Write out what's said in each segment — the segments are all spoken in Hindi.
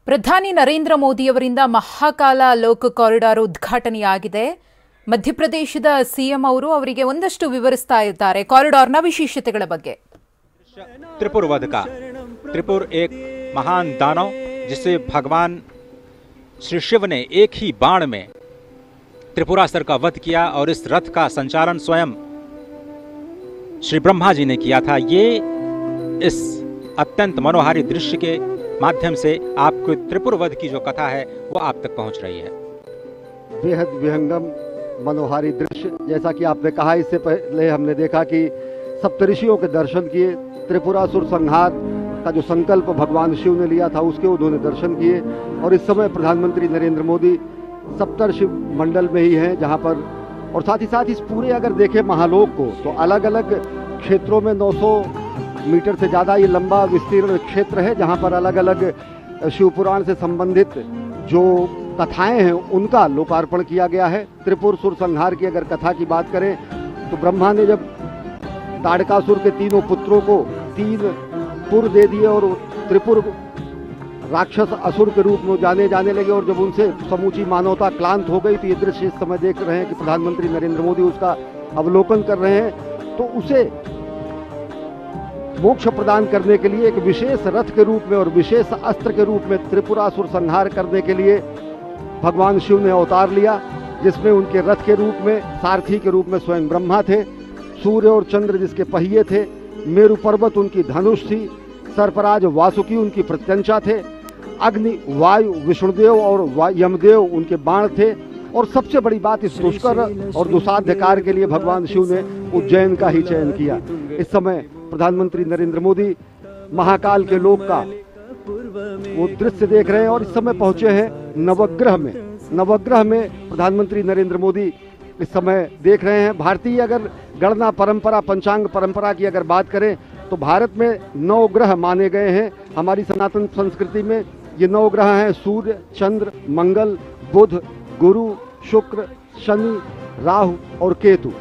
ಪ್ರಧಾನಿ ನರೇಂದ್ರ ಮೋದಿಯವರಿಂದ ಮಹಾಕಾಲ ಲೋಕ ಕಾರಿಡಾರ್ ಉದ್ಘಾಟನೆಯಾಗಿದೆ. ಮಧ್ಯಪ್ರದೇಶದ ಸಿಎಂ ಅವರಿಗೆ ಒಂದಷ್ಟು ವಿವರಿಸ್ತಾ ಇದ್ದಾರೆ ಕಾರಿಡಾರ್ನ ವಿಶೇಷತೆಗಳ ಬಗ್ಗೆ. त्रिपुर वध का त्रिपुर एक महान दानव जिसे भगवान श्री शिव ने एक ही बाण में त्रिपुरासुर का वध किया और इस रथ का संचालन स्वयं श्री ब्रह्मा जी ने किया था। ये इस अत्यंत मनोहारी दृश्य के माध्यम से आपको त्रिपुर वध की जो कथा है वो आप तक पहुंच रही है। बेहद विहंगम मनोहारी दृश्य, जैसा कि आपने कहा, इससे पहले हमने देखा कि सप्तऋषियों के दर्शन किए, त्रिपुरासुर संहार का जो संकल्प भगवान शिव ने लिया था उसके उन्होंने दर्शन किए। और इस समय प्रधानमंत्री नरेंद्र मोदी सप्तर्षि मंडल में ही हैं, जहां पर और साथ ही साथ इस पूरे अगर देखें महालोक को तो अलग अलग क्षेत्रों में 900 मीटर से ज़्यादा ये लंबा विस्तीर्ण क्षेत्र है, जहां पर अलग अलग शिवपुराण से संबंधित जो कथाएं हैं उनका लोकार्पण किया गया है। त्रिपुरासुर संहार की अगर कथा की बात करें तो ब्रह्मा ने जब ताड़कासुर के तीनों पुत्रों को 3 पुर दे दिए और त्रिपुर राक्षस असुर के रूप में जाने लगे और जब उनसे समूची मानवता क्लांत हो गई, तो ये दृश्य इस समय देख रहे हैं कि प्रधानमंत्री नरेंद्र मोदी उसका अवलोकन कर रहे हैं। तो उसे मोक्ष प्रदान करने के लिए एक विशेष रथ के रूप में और विशेष अस्त्र के रूप में त्रिपुरासुर संहार करने के लिए भगवान शिव ने अवतार लिया, जिसमें उनके रथ के रूप में सारथी के रूप में स्वयं ब्रह्मा थे, सूर्य और चंद्र जिसके पहिए थे, मेरु पर्वत उनकी धनुष थी, सर्पराज वासुकी उनकी प्रत्यंचा थे, अग्नि वायु विष्णुदेव और यमदेव उनके बाण थे। और सबसे बड़ी बात, इस दुष्कर और दुसाध्य कार्य के लिए भगवान शिव ने उज्जैन का ही चयन किया। इस समय प्रधानमंत्री नरेंद्र मोदी महाकाल के लोक का वो दृश्य देख रहे हैं और इस समय पहुंचे हैं नवग्रह में। नवग्रह में प्रधानमंत्री नरेंद्र मोदी इस समय देख रहे हैं। भारतीय अगर गणना परंपरा, पंचांग परंपरा की अगर बात करें तो भारत में 9 ग्रह माने गए हैं। हमारी सनातन संस्कृति में ये 9 ग्रह हैं: सूर्य, चंद्र, मंगल, बुध, गुरु, शुक्र, शनि, राहु और केतु।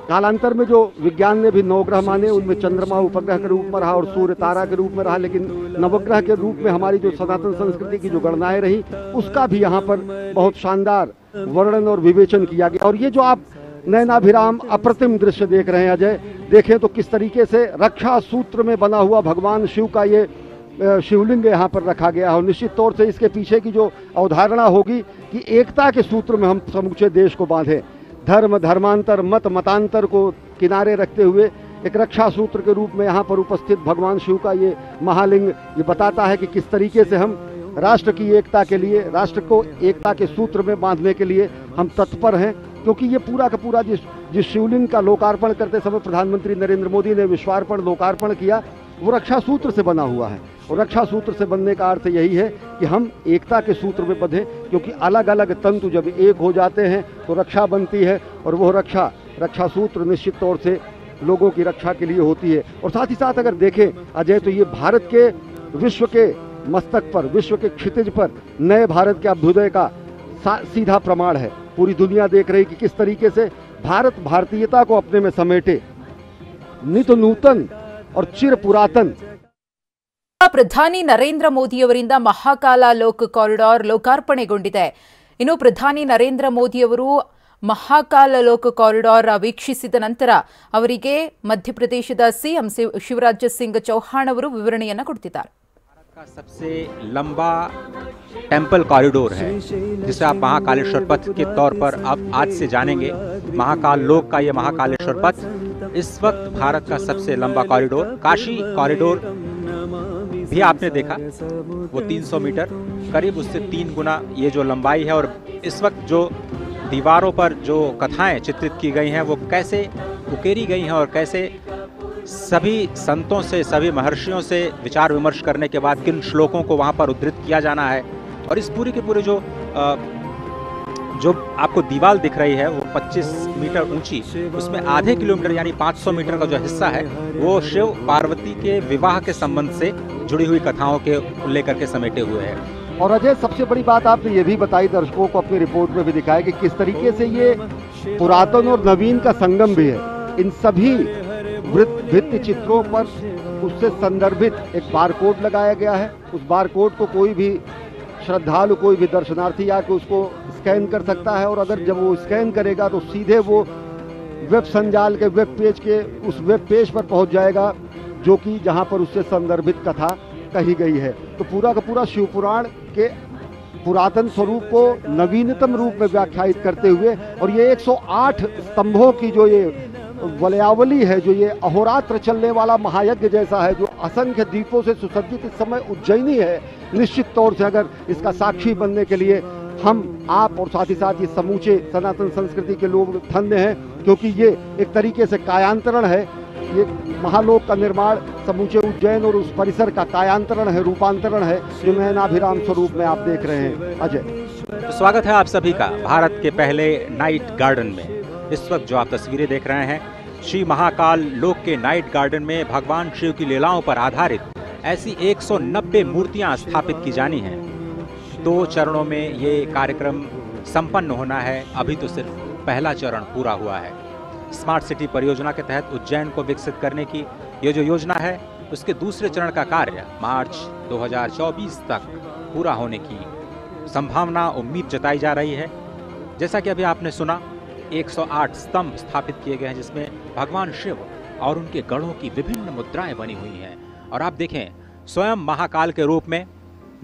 कालांतर में जो विज्ञान ने भी 9 ग्रह माने, उनमें चंद्रमा उपग्रह के रूप में रहा और सूर्य तारा के रूप में रहा, लेकिन नवग्रह के रूप में हमारी जो सनातन संस्कृति की जो गणनाएं रही उसका भी यहाँ पर बहुत शानदार वर्णन और विवेचन किया गया। और ये जो आप नयनाभिराम अप्रतिम दृश्य देख रहे हैं अजय, देखें तो किस तरीके से रक्षा सूत्र में बना हुआ भगवान शिव का ये शिवलिंग यहाँ पर रखा गया है। और निश्चित तौर से इसके पीछे की जो अवधारणा होगी कि एकता के सूत्र में हम समूचे देश को बांधे, धर्म धर्मांतर मत मतांतर को किनारे रखते हुए एक रक्षा सूत्र के रूप में यहाँ पर उपस्थित भगवान शिव का ये महालिंग ये बताता है कि किस तरीके से हम राष्ट्र की एकता के लिए, राष्ट्र को एकता के सूत्र में बांधने के लिए हम तत्पर हैं। क्योंकि ये पूरा का पूरा जिस शिवलिंग का लोकार्पण करते समय प्रधानमंत्री नरेंद्र मोदी ने विश्वार्पण लोकार्पण किया, वो रक्षा सूत्र से बना हुआ है। और रक्षा सूत्र से बनने का अर्थ यही है कि हम एकता के सूत्र में बंधे, क्योंकि अलग अलग तंतु जब एक हो जाते हैं तो रक्षा बनती है और वो रक्षा सूत्र निश्चित तौर से लोगों की रक्षा के लिए होती है। और साथ ही साथ अगर देखें अजय, तो ये भारत के विश्व के मस्तक पर, विश्व के क्षितिज पर नए भारत के अभ्युदय का सीधा प्रमाण है। पूरी दुनिया देख रही कि किस तरीके से भारत भारतीयता को अपने में समेटे, नित नूतन और चिर पुरातन। ಪ್ರಧಾನಿ ನರೇಂದ್ರ ಮೋದಿಯವರಿಂದ ಮಹಾಕಾಲ ಲೋಕ ಕಾರಿಡಾರ್ ಲೋಕಾರ್ಪಣೆಗೊಂಡಿದೆ. ಇನ್ನು ಪ್ರಧಾನಿ ನರೇಂದ್ರ ಮೋದಿಯವರು ಮಹಾಕಾಲ ಲೋಕ ಕಾರಿಡಾರ್ ವೀಕ್ಷಿಸಿದ ನಂತರ ಅವರಿಗೆ ಮಧ್ಯಪ್ರದೇಶದ ಸಿಎಂ ಶಿವರಾಜ್ ಸಿಂಗ್ ಚೌಹಾಣ್ ಅವರು ವಿವರಣೆಯನ್ನು ಕೊಡ್ತಿದ್ದಾರೆ. का सबसे लंबा टेंपल कॉरिडोर है जिसे आप महाकालेश्वर पथ के तौर पर अब आज से जानेंगे। महाकाल लोक का ये महाकालेश्वर पथ इस वक्त भारत का सबसे लंबा कॉरिडोर, काशी कॉरिडोर भी आपने देखा, वो 300 मीटर करीब उससे 3 गुना ये जो लंबाई है। और इस वक्त जो दीवारों पर जो कथाएं चित्रित की गई हैं वो कैसे उकेरी गई हैं और कैसे सभी संतों से, सभी महर्षियों से विचार विमर्श करने के बाद किन श्लोकों को वहाँ पर उद्धृत किया जाना है। और इस पूरी की पूरी जो आपको दीवार दिख रही है वो 25 मीटर ऊंची, उसमें आधे किलोमीटर यानी 500 मीटर का जो हिस्सा है वो शिव पार्वती के विवाह के संबंध से जुड़ी हुई कथाओं के लेकर के समेटे हुए है। और अजय, सबसे बड़ी बात आपने ये भी बताई, दर्शकों को अपनी रिपोर्ट में भी दिखाया कि किस तरीके से ये पुरातन और नवीन का संगम भी है। इन सभी भित्ति चित्रों पर उससे संदर्भित एक बारकोड लगाया गया है। उस बारकोड को कोई भी श्रद्धालु कोई भी दर्शनार्थी आके उसको स्कैन कर सकता है, और अगर जब वो स्कैन करेगा तो सीधे वो वेब संजाल के वेब पेज के उस वेब पेज पर पहुंच जाएगा, जो कि जहां पर उससे संदर्भित कथा कही गई है। तो पूरा का पूरा शिव पुराण के पुरातन स्वरूप को नवीनतम रूप में व्याख्यायित करते हुए, और ये 108 स्तंभों की जो ये वलयावली है, जो ये अहोरात्र चलने वाला महायज्ञ जैसा है, जो असंख्य दीपों से सुसज्जित इस समय उज्जैनी है, निश्चित तौर से अगर इसका साक्षी बनने के लिए हम, आप और साथ ही साथ ये समूचे सनातन संस्कृति के लोग धन्य हैं, क्योंकि ये एक तरीके से कायांतरण है। ये महालोक का निर्माण समूचे उज्जैन और उस परिसर का कायांतरण है, रूपांतरण है, जो नयनाभिराम स्वरूप में आप देख रहे हैं। अजय, तो स्वागत है आप सभी का भारत के पहले नाइट गार्डन में। इस वक्त जो आप तस्वीरें देख रहे हैं, श्री महाकाल लोक के नाइट गार्डन में भगवान शिव की लीलाओं पर आधारित ऐसी 190 मूर्तियां स्थापित की जानी हैं। 2 चरणों में ये कार्यक्रम संपन्न होना है। अभी तो सिर्फ पहला चरण पूरा हुआ है। स्मार्ट सिटी परियोजना के तहत उज्जैन को विकसित करने की ये जो योजना है, उसके दूसरे चरण का कार्य मार्च 2024 तक पूरा होने की संभावना, उम्मीद जताई जा रही है। जैसा कि अभी आपने सुना, 108 स्तंभ स्थापित किए गए हैं, जिसमें भगवान शिव और उनके गढ़ों की विभिन्न मुद्राएं बनी हुई हैं। और आप देखें, स्वयं महाकाल के रूप में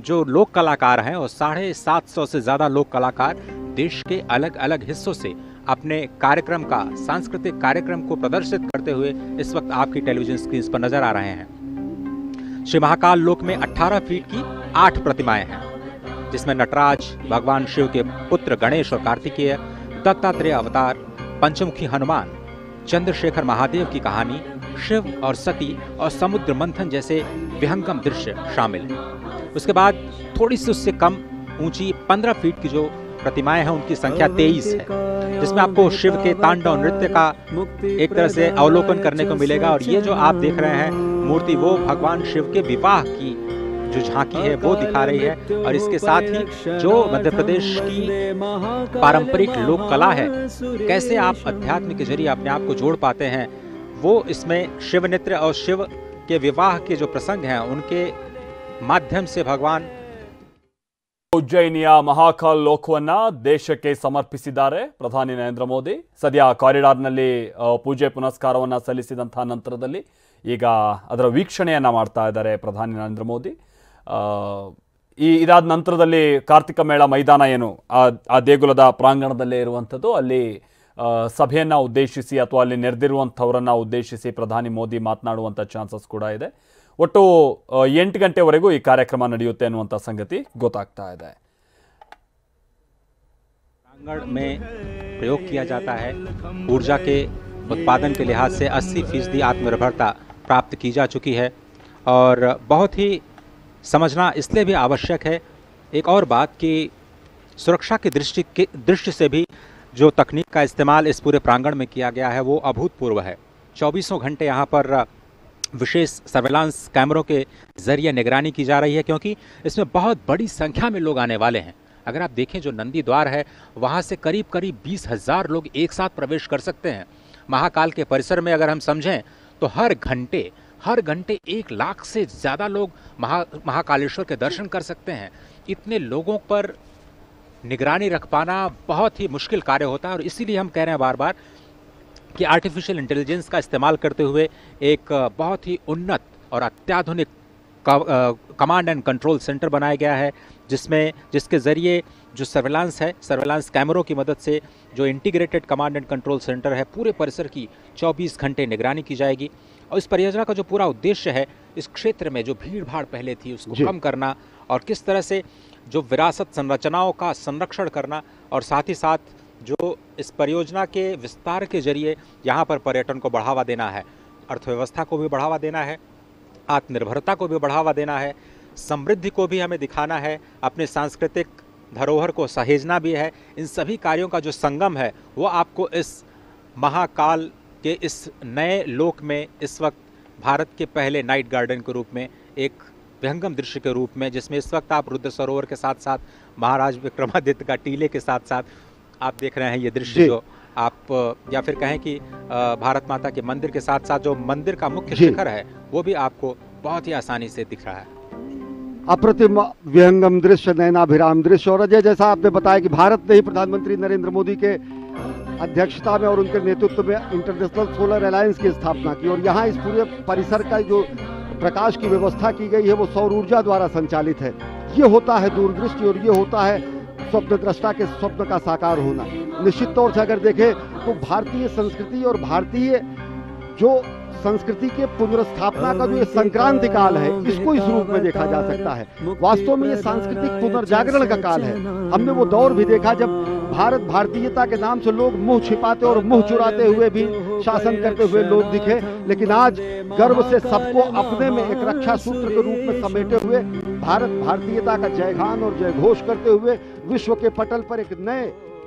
जो लोक कलाकार हैं, और 750 से ज़्यादा लोक कलाकार देश के अलग अलग हिस्सों से अपने कार्यक्रम का, सांस्कृतिक कार्यक्रम को प्रदर्शित करते हुए इस वक्त आपकी टेलीविजन स्क्रीन पर नजर आ रहे हैं। श्री महाकाल लोक में 18 फीट की 8 प्रतिमाएं हैं, जिसमें नटराज, भगवान शिव के पुत्र गणेश और कार्तिकेय, दत्तात्रेय अवतार, पंचमुखी हनुमान, चंद्रशेखर महादेव की कहानी, शिव और सती और समुद्र मंथन जैसे विहंगम दृश्य शामिल हैं। उसके बाद थोड़ी सी उससे कम ऊंची 15 फीट की जो प्रतिमाएं हैं, उनकी संख्या 23 है, जिसमें आपको शिव के तांडव नृत्य का एक तरह से अवलोकन करने को मिलेगा। और ये जो आप देख रहे हैं मूर्ति, वो भगवान शिव के विवाह की जो झांकी है वो दिखा रही है। और इसके साथ ही जो मध्य प्रदेश की पारंपरिक लोक कला है, कैसे आप अध्यात्म के जरिए अपने आप को जोड़ पाते हैं, वो इसमें शिव नृत्य और शिव के विवाह के जो प्रसंग हैं, उनके माध्यम से भगवान ಉಜ್ಜಯಿನಿಯ ಮಹಾಕಾಲ್ ಲೋಕವನ್ನ ದೇಶಕ್ಕೆ ಸಮರ್ಪಿಸಿದ್ದಾರೆ ಪ್ರಧಾನಿ ನರೇಂದ್ರ ಮೋದಿ. ಸದ್ಯ ಕಾರಿಡಾರ್ನಲ್ಲಿ ಪೂಜೆ ಪುನಸ್ಕಾರವನ್ನ ಸಲ್ಲಿಸಿದಂತಹ ನಂತರದಲ್ಲಿ ಈಗ ಅದರ ವೀಕ್ಷಣೆಯನ್ನ ಮಾಡ್ತಾ ಇದ್ದಾರೆ ಪ್ರಧಾನಿ ನರೇಂದ್ರ ಮೋದಿ. ಇದಾದ ನಂತರದಲ್ಲಿ ಕಾರ್ತಿಕ ಮೇಳ ಮೈದಾನ ಏನು ಆ ದೇಗುಲದ ಪ್ರಾಂಗಣದಲ್ಲೇ ಇರುವಂಥದ್ದು, ಅಲ್ಲಿ ಸಭೆಯನ್ನ ಉದ್ದೇಶಿಸಿ ಅಥವಾ ಅಲ್ಲಿ ನೆರೆದಿರುವಂಥವರನ್ನ ಉದ್ದೇಶಿಸಿ ಪ್ರಧಾನಿ ಮೋದಿ ಮಾತನಾಡುವಂಥ ಚಾನ್ಸಸ್ ಕೂಡ ಇದೆ. ಒಟ್ಟು 8 ಗಂಟೆವರೆಗೂ ಈ ಕಾರ್ಯಕ್ರಮ ನಡೆಯುತ್ತೆ ಅನ್ನುವಂಥ ಸಂಗತಿ ಗೊತ್ತಾಗ್ತಾ ಇದೆ. प्रांगण में प्रयोग किया जाता है। ऊर्जा के उत्पादन के लिहाज से 80% आत्मनिर्भरता प्राप्त की जा चुकी है, और बहुत ही समझना इसलिए भी आवश्यक है एक और बात कि सुरक्षा की दृष्टि से भी जो तकनीक का इस्तेमाल इस पूरे प्रांगण में किया गया है, वो अभूतपूर्व है। 24 घंटे यहाँ पर विशेष सर्वेलांस कैमरों के जरिए निगरानी की जा रही है, क्योंकि इसमें बहुत बड़ी संख्या में लोग आने वाले हैं। अगर आप देखें, जो नंदी द्वार है, वहाँ से करीब 20,000 लोग एक साथ प्रवेश कर सकते हैं। महाकाल के परिसर में अगर हम समझें तो हर घंटे 1 लाख से ज़्यादा लोग महाकालेश्वर के दर्शन कर सकते हैं। इतने लोगों पर निगरानी रख पाना बहुत ही मुश्किल कार्य होता है, और इसीलिए हम कह रहे हैं बार बार कि आर्टिफिशियल इंटेलिजेंस का इस्तेमाल करते हुए एक बहुत ही उन्नत और अत्याधुनिक कमांड एंड कंट्रोल सेंटर बनाया गया है, जिसके ज़रिए जो सर्वेलांस है, सर्वेलांस कैमरों की मदद से जो integrated command and control centre है, पूरे परिसर की 24 घंटे निगरानी की जाएगी। और इस परियोजना का जो पूरा उद्देश्य है, इस क्षेत्र में जो भीड़ भाड़ पहले थी उसको कम करना, और किस तरह से जो विरासत संरचनाओं का संरक्षण करना, और साथ ही साथ जो इस परियोजना के विस्तार के जरिए यहाँ पर पर्यटन को बढ़ावा देना है, अर्थव्यवस्था को भी बढ़ावा देना है, आत्मनिर्भरता को भी बढ़ावा देना है, समृद्धि को भी हमें दिखाना है, अपने सांस्कृतिक धरोहर को सहेजना भी है। इन सभी कार्यों का जो संगम है, वो आपको इस महाकाल के इस नए लोक में इस वक्त भारत के पहले नाइट गार्डन के रूप में, एक विहंगम दृश्य के रूप में, जिसमें इस वक्त आप रुद्र सरोवर के साथ साथ महाराज विक्रमादित्य का टीले के साथ साथ आप देख रहे हैं ये दृश्य, जो आप या फिर कहें कि भारत माता के मंदिर के साथ साथ जो मंदिर का मुख्य शिखर है, वो भी आपको बहुत ही आसानी से दिख रहा है। अप्रतिम विहंगम दृश्य, नयनाभिराम दृश्य। और अजय, जैसा आपने बताया कि भारत ने ही प्रधानमंत्री नरेंद्र मोदी के अध्यक्षता में और उनके नेतृत्व में इंटरनेशनल सोलर अलायंस की स्थापना की, और यहाँ इस पूरे परिसर का जो प्रकाश की व्यवस्था की गई है वो सौर ऊर्जा द्वारा संचालित है। ये होता है दूरदृष्टि और ये होता है स्वप्न दृष्टा के स्वप्न का साकार होना। निश्चित तौर से अगर देखें तो भारतीय संस्कृति और भारतीय जो संस्कृति के पुनर्स्थापना का जो ये संक्रांति काल है, इसको इस रूप में देखा जा सकता है। वास्तव में ये सांस्कृतिक पुनर्जागरण का काल है। हमने वो दौर भी देखा जब भारत भारतीयता के नाम से लोग मुंह छिपाते और मुंह चुराते हुए भी शासन करते हुए लोग दिखे, लेकिन आज गर्व से सबको अपने में एक रक्षा सूत्र के रूप में समेटे हुए भारत भारतीयता का जयगान और जयघोष करते हुए विश्व के पटल पर एक नए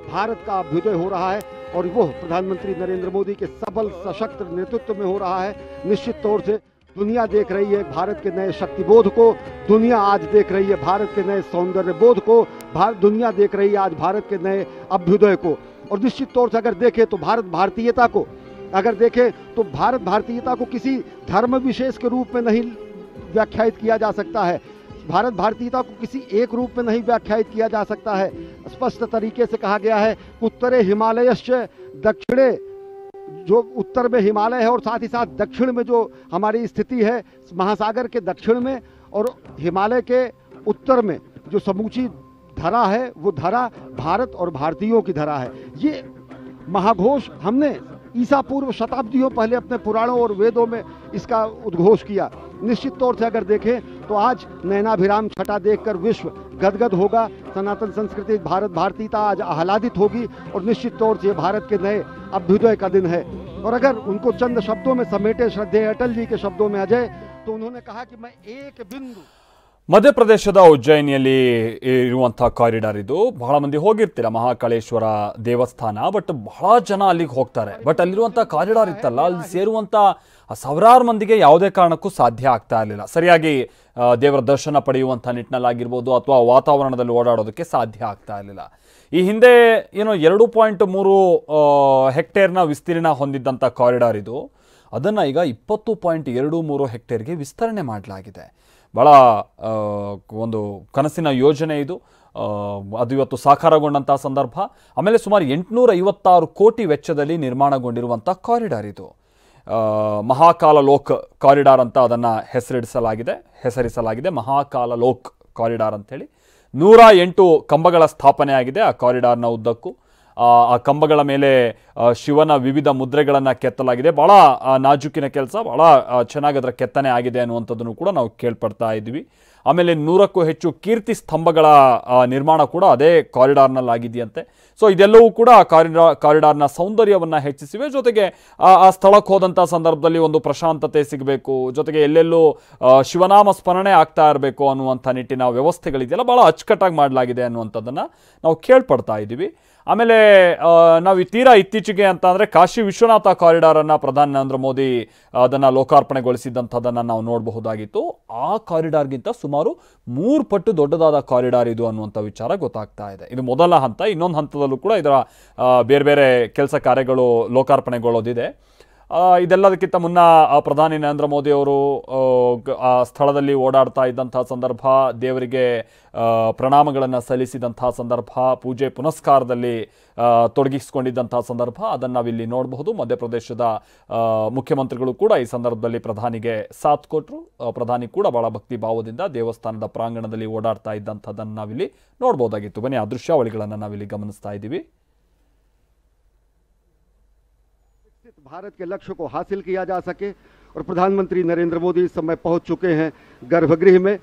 भारत का अभ्युदय हो रहा है, और वो प्रधानमंत्री नरेंद्र मोदी के सबल सशक्त नेतृत्व में हो रहा है। निश्चित तौर से दुनिया देख रही है भारत के नए शक्तिबोध को, दुनिया आज देख रही है भारत के नए सौंदर्य बोध को, दुनिया देख रही है आज भारत के नए अभ्युदय को। और निश्चित तौर से अगर देखें तो भारत भारतीयता को किसी धर्म विशेष के रूप में नहीं व्याख्यायित किया जा सकता है। भारत भारतीयता को किसी एक रूप में नहीं व्याख्यायित किया जा सकता है। स्पष्ट तरीके से कहा गया है, उत्तरे हिमालयश्च दक्षिणे, जो उत्तर में हिमालय है और साथ ही साथ दक्षिण में जो हमारी स्थिति है महासागर के दक्षिण में और हिमालय के उत्तर में जो समूची धरा है वो धरा भारत और भारतीयों की धरा है। ये महाघोष हमने ईसा पूर्व शताब्दियों पहले अपने पुराणों और वेदों में इसका उद्घोष किया। निश्चित तौर से अगर देखें तो आज नयनाभिराम छटा देखकर विश्व गदगद होगा। सनातन संस्कृति भारत भारतीयता आज आह्लादित होगी और निश्चित तौर से भारत के नए अभ्युदय का दिन है। और अगर उनको चंद शब्दों में समेटे श्रद्धेय अटल जी के शब्दों में अजय, तो उन्होंने कहा कि मैं एक बिंदु ಮಧ್ಯಪ್ರದೇಶದ ಉಜ್ಜಯಿನಿಯಲ್ಲಿ ಇರುವಂಥ ಕಾರಿಡಾರ್ ಇದು. ಬಹಳ ಮಂದಿ ಹೋಗಿರ್ತೀರ ಮಹಾಕಾಳೇಶ್ವರ ದೇವಸ್ಥಾನ, ಬಟ್ ಬಹಳ ಜನ ಅಲ್ಲಿಗೆ ಹೋಗ್ತಾರೆ. ಬಟ್ ಅಲ್ಲಿರುವಂಥ ಕಾರಿಡಾರ್ ಇತ್ತಲ್ಲ, ಅಲ್ಲಿ ಸೇರುವಂಥ ಸಾವಿರಾರು ಮಂದಿಗೆ ಯಾವುದೇ ಕಾರಣಕ್ಕೂ ಸಾಧ್ಯ ಆಗ್ತಾ ಇರಲಿಲ್ಲ. ಸರಿಯಾಗಿ ದೇವರ ದರ್ಶನ ಪಡೆಯುವಂಥ ನಿಟ್ಟಿನಲ್ಲಾಗಿರ್ಬೋದು ಅಥವಾ ವಾತಾವರಣದಲ್ಲಿ ಓಡಾಡೋದಕ್ಕೆ ಸಾಧ್ಯ ಆಗ್ತಾ ಇರಲಿಲ್ಲ. ಈ ಹಿಂದೆ ಏನೋ 2.3 ಹೆಕ್ಟೇರ್ನ ವಿಸ್ತೀರ್ಣ ಹೊಂದಿದ್ದಂಥ ಕಾರಿಡಾರ್ ಇದು, ಅದನ್ನು ಈಗ 20.23 ಹೆಕ್ಟೇರ್ಗೆ ವಿಸ್ತರಣೆ ಮಾಡಲಾಗಿದೆ. ಭಾಳ ಒಂದು ಕನಸಿನ ಯೋಜನೆ ಇದು. ಅದು ಇವತ್ತು ಸಾಕಾರಗೊಂಡಂಥ ಸಂದರ್ಭ. ಆಮೇಲೆ ಸುಮಾರು 856 ಕೋಟಿ ವೆಚ್ಚದಲ್ಲಿ ನಿರ್ಮಾಣಗೊಂಡಿರುವಂಥ ಕಾರಿಡಾರ್ ಇದು. ಮಹಾಕಾಲ ಲೋಕ್ ಕಾರಿಡಾರ್ ಅಂತ ಅದನ್ನು ಹೆಸರಿಸಲಾಗಿದೆ. ಮಹಾಕಾಲ ಲೋಕ್ ಕಾರಿಡಾರ್ ಅಂಥೇಳಿ 108 ಕಂಬಗಳ ಸ್ಥಾಪನೆ ಆಗಿದೆ ಆ ಕಾರಿಡಾರ್ನ ಉದ್ದಕ್ಕೂ. ಆ ಕಂಬಗಳ ಮೇಲೆ ಶಿವನ ವಿವಿಧ ಮುದ್ರೆಗಳನ್ನು ಕೆತ್ತಲಾಗಿದೆ. ಭಾಳ ನಾಜೂಕಿನ ಕೆಲಸ, ಭಾಳ ಚೆನ್ನಾಗಿ ಅದರ ಕೆತ್ತನೆ ಆಗಿದೆ ಅನ್ನುವಂಥದ್ದನ್ನು ಕೂಡ ನಾವು ಕೇಳ್ಪಡ್ತಾ ಇದ್ವಿ. ಆಮೇಲೆ 100ಕ್ಕೂ ಹೆಚ್ಚು ಕೀರ್ತಿ ಸ್ತಂಭಗಳ ನಿರ್ಮಾಣ ಕೂಡ ಅದೇ ಕಾರಿಡಾರ್ನಲ್ಲಿ ಆಗಿದೆಯಂತೆ. ಸೊ ಇದೆಲ್ಲವೂ ಕೂಡ ಕಾರಿಡಾರ್ನ ಸೌಂದರ್ಯವನ್ನು ಹೆಚ್ಚಿಸಿವೆ. ಜೊತೆಗೆ ಆ ಸ್ಥಳಕ್ಕೆ ಹೋದಂಥ ಸಂದರ್ಭದಲ್ಲಿ ಒಂದು ಪ್ರಶಾಂತತೆ ಸಿಗಬೇಕು, ಜೊತೆಗೆ ಎಲ್ಲೆಲ್ಲೂ ಶಿವನಾಮ ಸ್ಮರಣೆ ಆಗ್ತಾ ಇರಬೇಕು ಅನ್ನುವಂಥ ನಿಟ್ಟಿನ ವ್ಯವಸ್ಥೆಗಳಿದೆಯಲ್ಲ, ಭಾಳ ಅಚ್ಚುಕಟ್ಟಾಗಿ ಮಾಡಲಾಗಿದೆ ಅನ್ನುವಂಥದ್ದನ್ನು ನಾವು ಕೇಳ್ಪಡ್ತಾ ಇದ್ದೀವಿ. ಆಮೇಲೆ ನಾವು ತೀರಾ ಇತ್ತೀಚೆಗೆ ಅಂತ ಅಂದರೆ ಕಾಶಿ ವಿಶ್ವನಾಥ ಕಾರಿಡಾರನ್ನು ಪ್ರಧಾನಿ ನರೇಂದ್ರ ಮೋದಿ ಅದನ್ನು ಲೋಕಾರ್ಪಣೆಗೊಳಿಸಿದಂಥದ್ದನ್ನು ನಾವು ನೋಡಬಹುದಾಗಿತ್ತು. ಆ ಕಾರಿಡಾರ್ಗಿಂತ ಸುಮಾರು 3 ಪಟ್ಟು ದೊಡ್ಡದಾದ ಕಾರಿಡಾರ್ ಇದು ಅನ್ನುವಂಥ ವಿಚಾರ ಗೊತ್ತಾಗ್ತಾ ಇದೆ. ಇದು ಮೊದಲ ಹಂತ. ಇನ್ನೊಂದು ಹಂತದಲ್ಲೂ ಕೂಡ ಇದರ ಬೇರೆ ಬೇರೆ ಕೆಲಸ ಕಾರ್ಯಗಳು ಲೋಕಾರ್ಪಣೆಗೊಳ್ಳೋದಿದೆ. ಇದೆಲ್ಲದಕ್ಕಿಂತ ಮುನ್ನ ಪ್ರಧಾನಿ ನರೇಂದ್ರ ಮೋದಿ ಅವರು ಆ ಸ್ಥಳದಲ್ಲಿ ಓಡಾಡ್ತಾ ಇದ್ದಂಥ ಸಂದರ್ಭ, ದೇವರಿಗೆ ಪ್ರಣಾಮಗಳನ್ನು ಸಲ್ಲಿಸಿದಂಥ ಸಂದರ್ಭ, ಪೂಜೆ ಪುನಸ್ಕಾರದಲ್ಲಿ ತೊಡಗಿಸಿಕೊಂಡಿದ್ದಂಥ ಸಂದರ್ಭ, ಅದನ್ನು ನಾವಿಲ್ಲಿ ನೋಡಬಹುದು. ಮಧ್ಯಪ್ರದೇಶದ ಮುಖ್ಯಮಂತ್ರಿಗಳು ಕೂಡ ಈ ಸಂದರ್ಭದಲ್ಲಿ ಪ್ರಧಾನಿಗೆ ಸಾಥ್ ಕೊಟ್ಟರು. ಪ್ರಧಾನಿ ಕೂಡ ಬಹಳ ಭಕ್ತಿ ಭಾವದಿಂದ ದೇವಸ್ಥಾನದ ಪ್ರಾಂಗಣದಲ್ಲಿ ಓಡಾಡ್ತಾ ಇದ್ದಂಥದ್ದನ್ನು ನಾವಿಲ್ಲಿ ನೋಡ್ಬೋದಾಗಿತ್ತು. ಬನ್ನಿ, ಆ ದೃಶ್ಯಾವಳಿಗಳನ್ನು ನಾವಿಲ್ಲಿ ಗಮನಿಸ್ತಾ ಇದ್ದೀವಿ. भारत के लक्ष्य को हासिल किया जा सके और प्रधानमंत्री नरेंद्र मोदी इस समय पहुंच चुके हैं गर्भगृह में।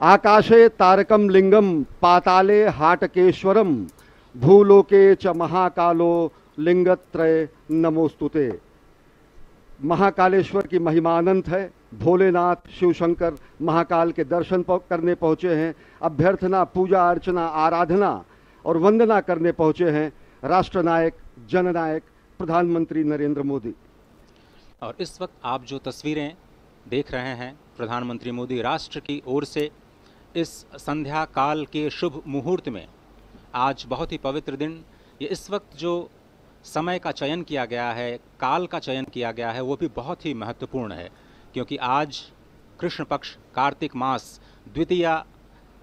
आकाशे तारकम लिंगम पाताले हाटकेश्वरम भूलोके च महाकालो लिंगत्रय नमोस्तुते। महाकालेश्वर की महिमा अनंत है। भोलेनाथ शिवशंकर महाकाल के दर्शन करने पहुंचे हैं, अभ्यर्थना पूजा अर्चना आराधना और वंदना करने पहुंचे हैं राष्ट्रनायक जननायक प्रधानमंत्री नरेंद्र मोदी। और इस वक्त आप जो तस्वीरें देख रहे हैं, प्रधानमंत्री मोदी राष्ट्र की ओर से इस संध्या काल के शुभ मुहूर्त में, आज बहुत ही पवित्र दिन, ये इस वक्त जो समय का चयन किया गया है, काल का चयन किया गया है, वो भी बहुत ही महत्वपूर्ण है, क्योंकि आज कृष्ण पक्ष कार्तिक मास द्वितीया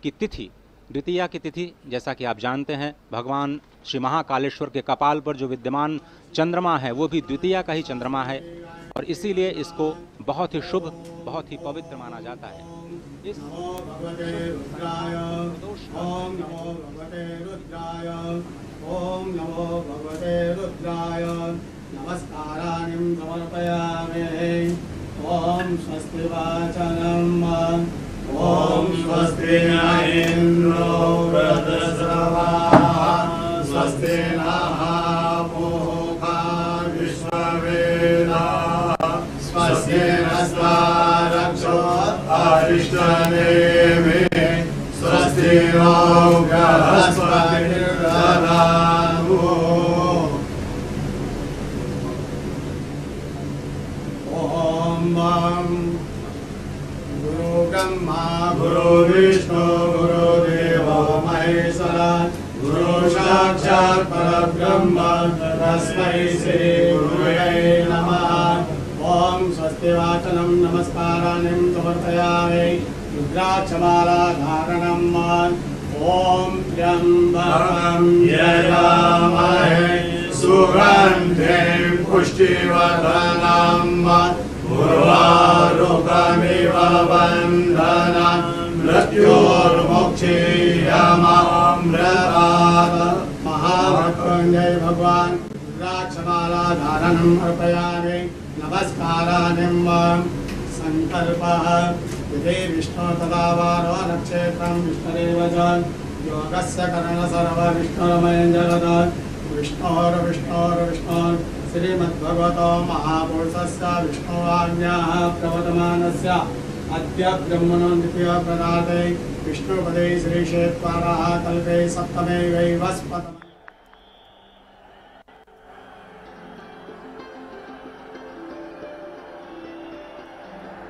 की तिथि, द्वितीया की तिथि, जैसा कि आप जानते हैं, भगवान श्री महाकालेश्वर के कपाल पर जो विद्यमान चंद्रमा है वो भी द्वितीया का ही चंद्रमा है और इसीलिए इसको बहुत ही शुभ, बहुत ही पवित्र माना जाता है। इस ओम नमो भगवते रुद्राय नमस्काराणि समर्पयामि। ओम स्वस्ति वाचनम् ओम स्वस्ति न इंद्रो वृद्धश्रवाः स्वस्ति नः पूषा विश्ववेदाः स्वस्ति नस्तारक्षो अरिष्टनेमिः स्वस्ति नो बृहस्पतिर्दधातु। ओम गुरु ब्रह्मा गुरु विष्णु गुरुदेवो महेश्वरः गुरु साक्षात् परब्रह्म तस्मै श्री गुरुवे नमः। ओम स्वस्ति वाचनं नमस्काराणि समर्पयामि। रुद्राक्षमाला धारणम् ओम त्र्यंबकं यजामहे सुगन्धिं पुष्टिवर्धनम् उर्वारुकमिव बन्धनं मृत्योर्मुक्षीयमामृतात्। महामृत्युंजय भगवान रुद्राक्षमाला धारणम् अर्पयामि। नमस्काराणि संकल्पः विधि विष्णु तदा वारो नक्षत्रं विष्णुरेव च योगस्य कर्ण सर्व विष्णुरमयं जगत् विष्णोर्विष्णोर्विष्णोर् श्रीमद्भगवतो महापुरुषस्य विष्णुवाज्ञाः प्रवर्तमानस्य अद्य ब्रह्मणो द्वितीय प्रदाते विष्णुपदे श्रीक्षेत्राः कल्पे सप्तमे वैवस्पतम्।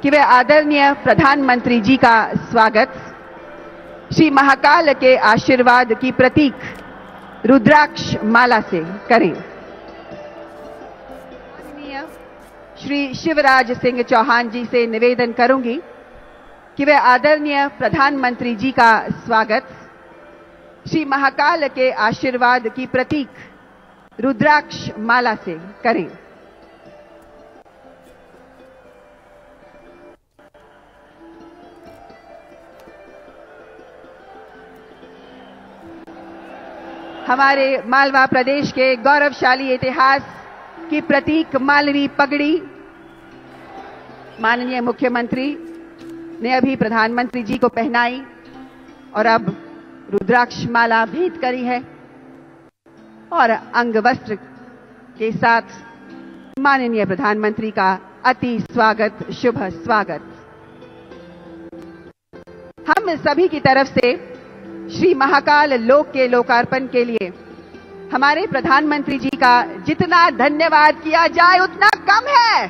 कि वे आदरणीय प्रधानमंत्री जी का स्वागत श्री महाकाल के आशीर्वाद की प्रतीक रुद्राक्ष माला से करें। माननीय श्री शिवराज सिंह चौहान जी से निवेदन करूंगी कि वे आदरणीय प्रधानमंत्री जी का स्वागत श्री महाकाल के आशीर्वाद की प्रतीक रुद्राक्ष माला से करें। हमारे मालवा प्रदेश के गौरवशाली इतिहास की प्रतीक मालवी पगड़ी माननीय मुख्यमंत्री ने अभी प्रधानमंत्री जी को पहनाई और अब रुद्राक्ष माला भेंट करी है और अंग वस्त्र के साथ माननीय प्रधानमंत्री का अति स्वागत, शुभ स्वागत। हम सभी की तरफ से श्री महाकाल लोक के लोकार्पण के लिए हमारे प्रधानमंत्री जी का जितना धन्यवाद किया जाए उतना कम है।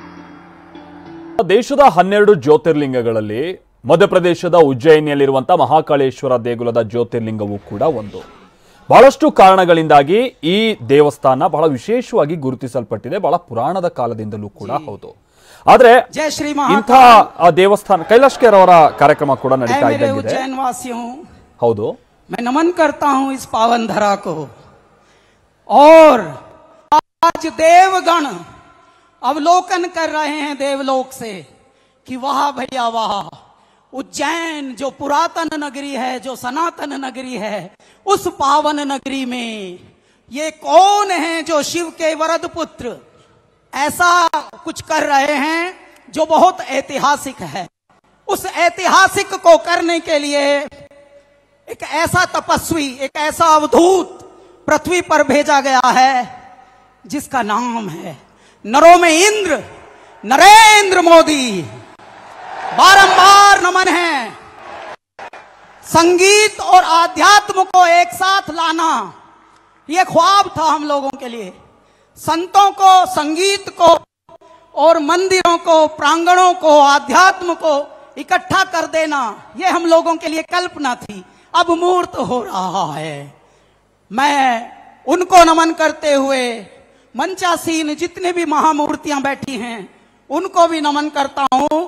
ದೇಶದ 12 ಜ್ಯೋತಿರ್ಲಿಂಗಗಳಲ್ಲಿ ಮಧ್ಯಪ್ರದೇಶದ ಉಜ್ಜಯಿನಿಯಲ್ಲಿರುವಂತಹ ಮಹಾಕಾಳೇಶ್ವರ ದೇಗುಲದ ಜ್ಯೋತಿರ್ಲಿಂಗವೂ ಕೂಡ ಒಂದು. ಬಹಳಷ್ಟು ಕಾರಣಗಳಿಂದಾಗಿ ಈ ದೇವಸ್ಥಾನ ಬಹಳ ವಿಶೇಷವಾಗಿ ಗುರುತಿಸಲ್ಪಟ್ಟಿದೆ, ಬಹಳ ಪುರಾಣದ ಕಾಲದಿಂದಲೂ ಕೂಡ ಹೌದು. ಆದ್ರೆ ಇಂಥ ದೇವಸ್ಥಾನ ಕೈಲಾಶ್ ಅವರ ಕಾರ್ಯಕ್ರಮ ಕೂಡ ನಡೀತಾ ಇದೆ. ಹೌದು, मैं नमन करता हूं इस पावन धरा को और आज देवगण अवलोकन कर रहे हैं देवलोक से कि वाह भैया वाह, उज्जैन जो पुरातन नगरी है, जो सनातन नगरी है, उस पावन नगरी में ये कौन है जो शिव के वरद पुत्र ऐसा कुछ कर रहे हैं जो बहुत ऐतिहासिक है। उस ऐतिहासिक को करने के लिए एक ऐसा तपस्वी, एक ऐसा अवधूत पृथ्वी पर भेजा गया है जिसका नाम है नरों में इंद्र, नरेंद्र मोदी। बारंबार नमन है। संगीत और आध्यात्म को एक साथ लाना यह ख्वाब था हम लोगों के लिए। संतों को, संगीत को और मंदिरों को, प्रांगणों को, आध्यात्म को इकट्ठा कर देना यह हम लोगों के लिए कल्पना थी। अब मूर्त हो रहा है। मैं उनको नमन करते हुए मंचासीन जितने भी महामूर्तियां बैठी हैं उनको भी नमन करता हूं।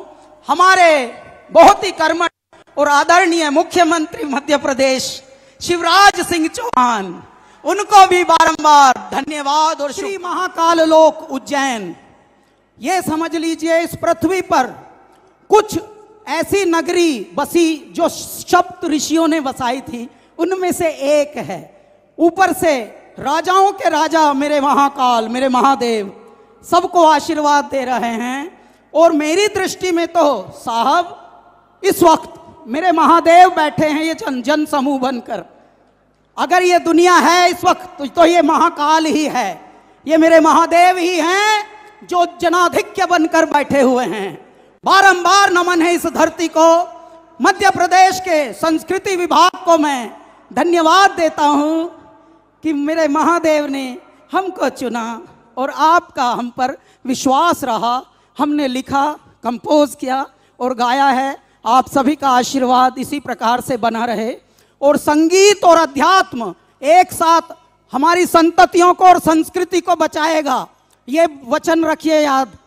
हमारे बहुत ही कर्मठ और आदरणीय मुख्यमंत्री मध्य प्रदेश शिवराज सिंह चौहान, उनको भी बारंबार धन्यवाद। और श्री महाकाल लोक उज्जैन, ये समझ लीजिए इस पृथ्वी पर कुछ ऐसी नगरी बसी जो सप्त ऋषियों ने बसाई थी, उनमें से एक है। ऊपर से राजाओं के राजा मेरे महाकाल, मेरे महादेव सबको आशीर्वाद दे रहे हैं। और मेरी दृष्टि में तो साहब इस वक्त मेरे महादेव बैठे हैं, ये जन समूह बनकर। अगर ये दुनिया है इस वक्त तो ये महाकाल ही है, ये मेरे महादेव ही हैं जो जनाधिक्य बनकर बैठे हुए हैं। बारंबार नमन है इस धरती को। मध्य प्रदेश के संस्कृति विभाग को मैं धन्यवाद देता हूं कि मेरे महादेव ने हमको चुना और आपका हम पर विश्वास रहा। हमने लिखा, कंपोज किया और गाया है। आप सभी का आशीर्वाद इसी प्रकार से बना रहे और संगीत और अध्यात्म एक साथ हमारी संततियों को और संस्कृति को बचाएगा। ये वचन रखिए याद।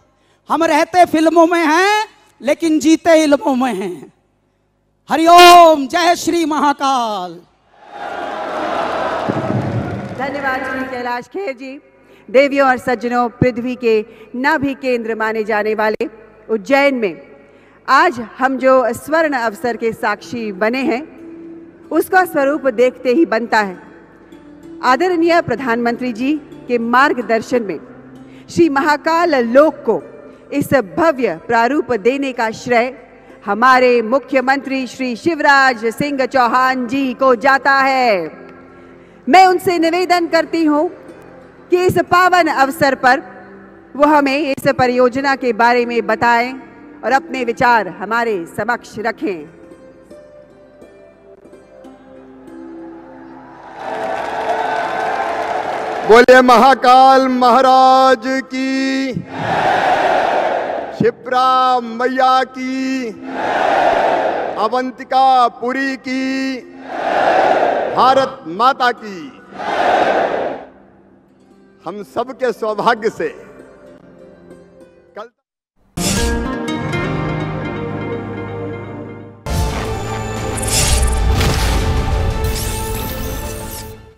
हम रहते फिल्मों में हैं लेकिन जीते इल्मों में हैं। हरिओम, जय श्री महाकाल। धन्यवाद श्री कैलाश खेर जी। देवियों और सज्जनों, पृथ्वी के नाभि केंद्र माने जाने वाले उज्जैन में आज हम जो स्वर्ण अवसर के साक्षी बने हैं, उसका स्वरूप देखते ही बनता है। आदरणीय प्रधानमंत्री जी के मार्गदर्शन में श्री महाकाल लोक को इस भव्य प्रारूप देने का श्रेय हमारे मुख्यमंत्री श्री शिवराज सिंह चौहान जी को जाता है। मैं उनसे निवेदन करती हूं कि इस पावन अवसर पर वो हमें इस परियोजना के बारे में बताएं और अपने विचार हमारे समक्ष रखें। बोले महाकाल महाराज की, शिप्रा मैया की, अवंतिका पुरी की, भारत माता की। हम सबके सौभाग्य से